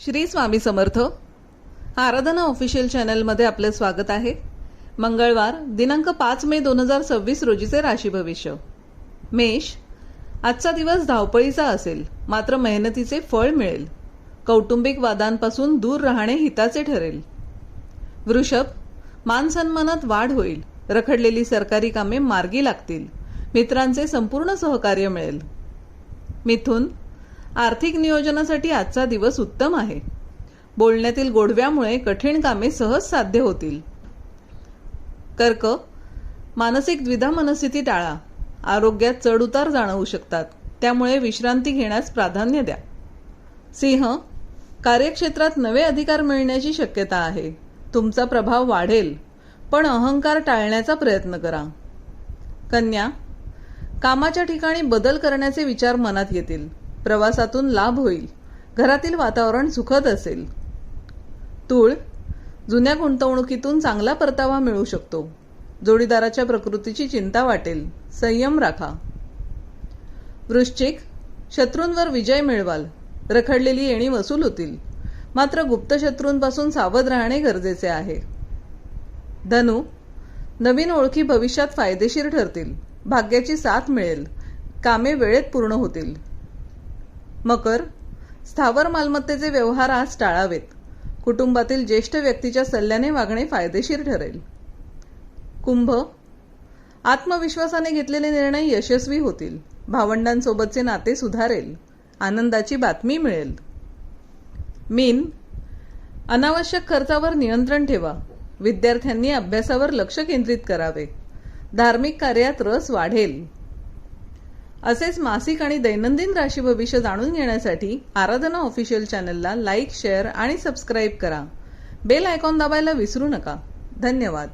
श्री स्वामी समर्थ. आराधना official चॅनलमध्ये आपले स्वागत आहे. मंगळवार दिनांक 5 मे 2026 रोजीचे राशी भविष्य. मेष, आजचा दिवस धावपळीचा असेल, मात्र मेहनतीचे फळ मिळेल. कौटुंबिक वादांपासून दूर राहणे हिताचे ठरेल. वृषभ, मान सन्मानात वाढ होईल. रखडलेली सरकारी कामे मार्गी लागतील. मित्रांचे संपूर्ण सहकार्य मिळेल. मिथुन, आर्थिक नियोजनासाठी आजचा दिवस उत्तम आहे. बोलण्यातील गोडव्यामुळे कठीण कामे सहज साध्य होतील. कर्क, मानसिक द्विधा मनस्थिती टाळा. आरोग्यात चढउतार जाणवू शकतात, त्यामुळे विश्रांती घेण्यास प्राधान्य द्या. सिंह, कार्यक्षेत्रात नवे अधिकार मिळण्याची शक्यता आहे. तुमचा प्रभाव वाढेल, पण अहंकार टाळण्याचा प्रयत्न करा. कन्या, कामाच्या ठिकाणी बदल करण्याचे विचार मनात येतील. प्रवासातून लाभ होईल. घरातील वातावरण सुखद असेल. तूळ, जुन्या गुंतवणुकीतून चांगला परतावा मिळू शकतो. जोडीदाराच्या प्रकृतीची चिंता वाटेल. संयम राखा. वृश्चिक, शत्रूंवर विजय मिळवाल. रखडलेली येणी वसूल होतील, मात्र गुप्त शत्रूंपासून सावध राहणे गरजेचे आहे. धनु, नवीन ओळखी भविष्यात फायदेशीर ठरतील. भाग्याची साथ मिळेल. कामे वेळेत पूर्ण होतील. मकर, स्थावर मालमत्तेचे व्यवहार आज टाळावेत. कुटुंबातील ज्येष्ठ व्यक्तीच्या सल्ल्याने वागणे फायदेशीर ठरेल. कुंभ, आत्मविश्वासाने घेतलेले निर्णय यशस्वी होतील. भावंडांसोबतचे नाते सुधारेल. आनंदाची बातमी मिळेल. मीन, अनावश्यक खर्चावर नियंत्रण ठेवा. विद्यार्थ्यांनी अभ्यासावर लक्ष केंद्रित करावे. धार्मिक कार्यात रस वाढेल. असेच मासिक आणि दैनंदिन राशी भविष्य जाणून घेण्यासाठी आराधना ऑफिशियल चॅनलला लाईक, शेअर आणि सबस्क्राईब करा. बेल आयकॉन दाबायला विसरू नका. धन्यवाद.